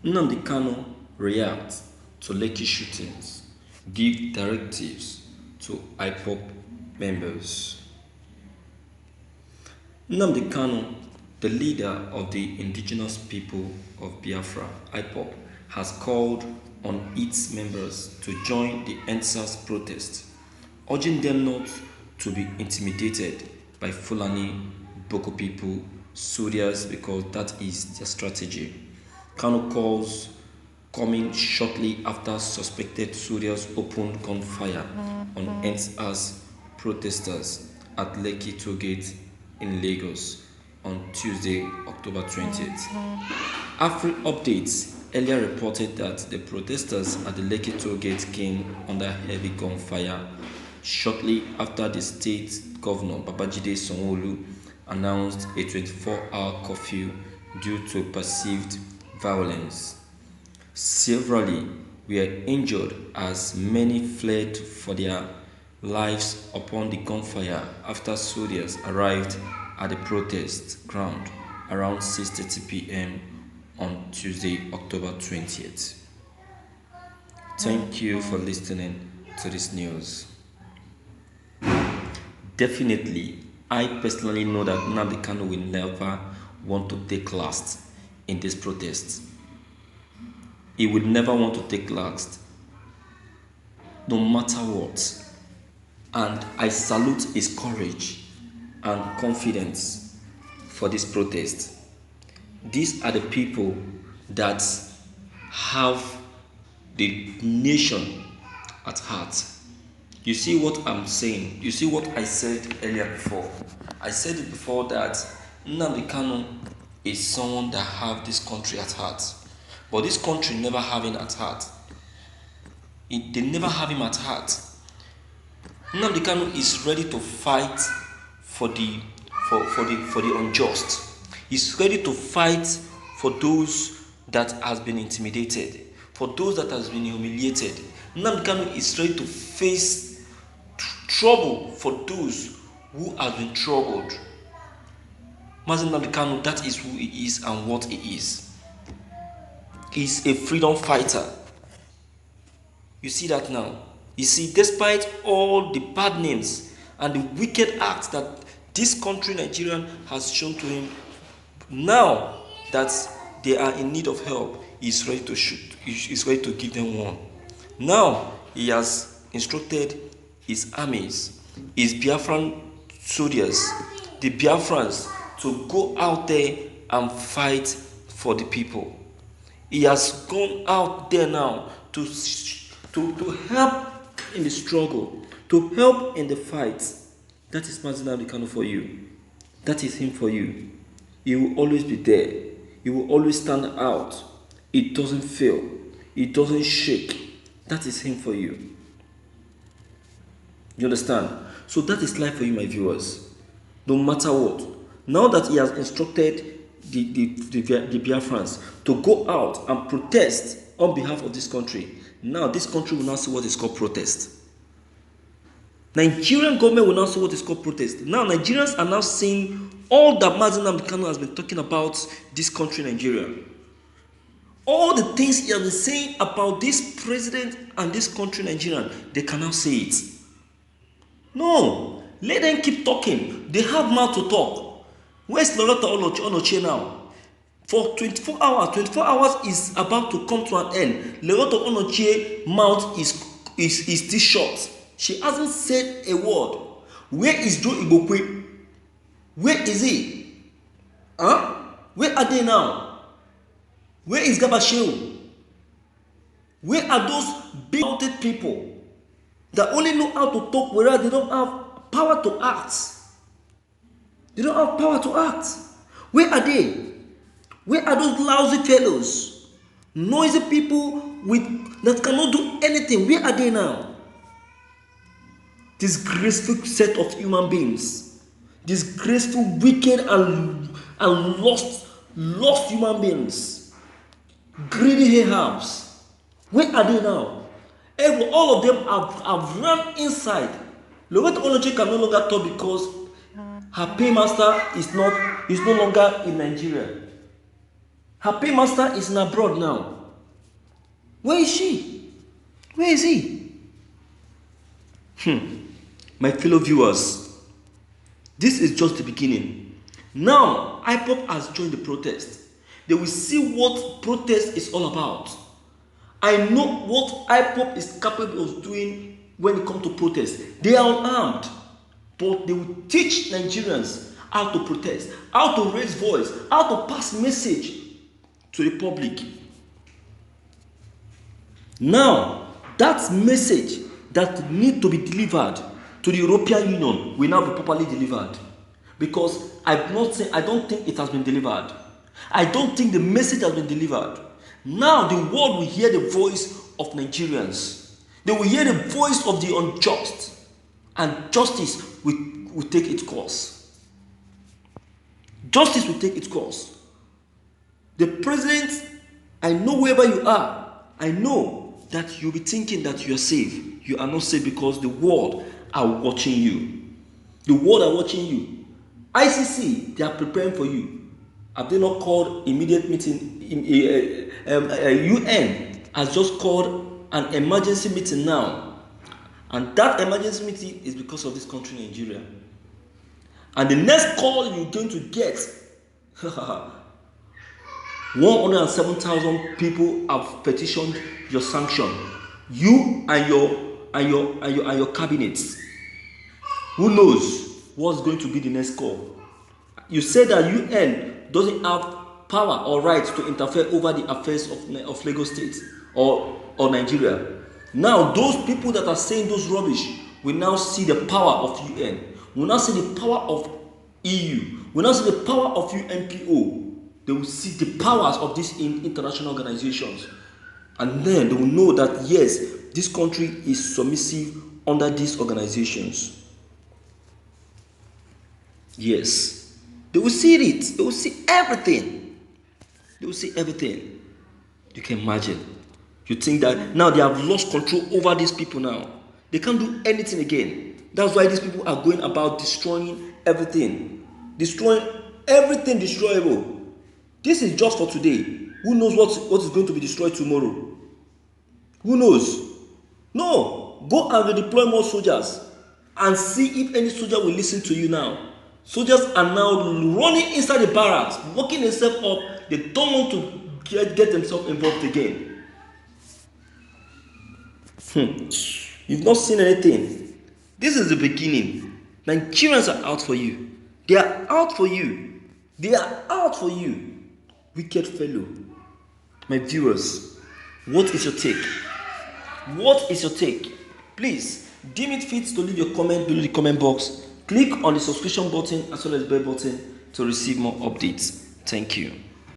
Nnamdi Kanu reacts to Lekki shootings, give directives to IPOB members. Nnamdi Kanu, the leader of the indigenous people of Biafra, IPOB, has called on its members to join the EndSARS protest, urging them not to be intimidated by Fulani Boko people, Surias, because that is their strategy. Kanu calls coming shortly after suspected Surias opened gunfire on EndSARS protesters at Lekki Tollgate in Lagos on Tuesday, October 20th. Afri Updates earlier reported that the protesters at the Lekki Tollgate came under heavy gunfire shortly after the state governor Babajide Sanwo-Olu announced a 24-hour curfew due to perceived violence. Severally were injured as many fled for their lives upon the gunfire after soldiers arrived at the protest ground around 6:30 p.m. on Tuesday, October 20th. Thank you for listening to this news. Definitely, I personally know that Nnamdi Kanu will never want to take last in this protest. He will never want to take last, no matter what. And I salute his courage and confidence for this protest. These are the people that have the nation at heart. You see what I'm saying? You see what I said earlier before? I said it before that Nnamdi Kanu is someone that have this country at heart. But this country never have him at heart. They never have him at heart. Nnamdi Kanu is ready to fight for the unjust. He's ready to fight for those that has been intimidated, for those that has been humiliated. Nnamdi Kanu is ready to face trouble for those who have been troubled. Mazi Nnamdi Kanu, that is who he is and what he is. He's a freedom fighter. You see that now? You see, despite all the bad names and the wicked acts that this country, Nigeria, has shown to him, now that they are in need of help, he's ready to shoot. He's ready to give them one. Now, he has instructed his armies, his Biafran soldiers, the Biafrans, to go out there and fight for the people. He has gone out there now to help in the struggle, to help in the fight. That is Mazi Nnamdi Kanu for you. That is him for you. He will always be there. He will always stand out. It doesn't fail. It doesn't shake. That is him for you. You understand? So that is life for you, my viewers. No matter what. Now that he has instructed the Biafrans to go out and protest on behalf of this country, now this country will now see what is called protest. Nigerian government will now see what is called protest. Now Nigerians are now seeing all that Mazi Nnamdi Kanu has been talking about this country, Nigeria. All the things he has been saying about this president and this country, Nigeria, they can now say it. No, let them keep talking. They have mouth to talk. Where's Loretta Onoche now? For 24 hours is about to come to an end. Loretta Onoche's mouth is still shut. She hasn't said a word. Where is Joe Igbokwe? Where is he? Where are they now? Where is Gabashew? Where are those big-hearted people that only know how to talk whereas they don't have power to act? They don't have power to act. Where are they? Where are those lousy fellows? Noisy people that cannot do anything. Where are they now? Disgraceful set of human beings. Disgraceful, wicked, and lost human beings. Greedy Ahabs. Where are they now? All of them have run inside. Loretta Onoche can no longer talk because her paymaster is no longer in Nigeria. Her paymaster is in abroad now. Where is she? Where is he? My fellow viewers, this is just the beginning. Now, IPOB has joined the protest. They will see what protest is all about. I know what IPOB is capable of doing when it comes to protest. They are unarmed, but they will teach Nigerians how to protest, how to raise voice, how to pass message to the public. Now, that message that need to be delivered to the European Union will now be properly delivered. Because I don't think it has been delivered. I don't think the message has been delivered. Now the world will hear the voice of Nigerians. They will hear the voice of the unjust. And justice will take its course. Justice will take its course. The president, I know wherever you are, I know that you'll be thinking that you are safe. You are not safe because the world are watching you. The world are watching you. ICC, they are preparing for you. Have they not called immediate meeting? UN has just called an emergency meeting now. And that emergency meeting is because of this country, Nigeria. And the next call you're going to get, 107,000 people have petitioned your sanction. You and your cabinets. Who knows what's going to be the next call? You said that UN doesn't have power or right to interfere over the affairs of Lagos State or Nigeria. Now, those people that are saying those rubbish will now see the power of UN. Will now see the power of EU. Will now see the power of UNPO. They will see the powers of these international organizations. And then they will know that, yes, this country is submissive under these organizations. Yes. They will see it. They will see everything. They will see everything. You can imagine. You think that now they have lost control over these people now. They can't do anything again. That's why these people are going about destroying everything. Destroying everything destroyable. This is just for today. Who knows what is going to be destroyed tomorrow? Who knows? No. Go and redeploy more soldiers and see if any soldier will listen to you now. Soldiers are now running inside the barracks, working themselves up. They don't want to get themselves involved again. You've not seen anything. This is the beginning. Nigerians are out for you. They are out for you. They are out for you. Wicked fellow. My viewers, what is your take? What is your take? Please, deem it fit to leave your comment below the comment box. Click on the subscription button as well as bell button to receive more updates. Thank you.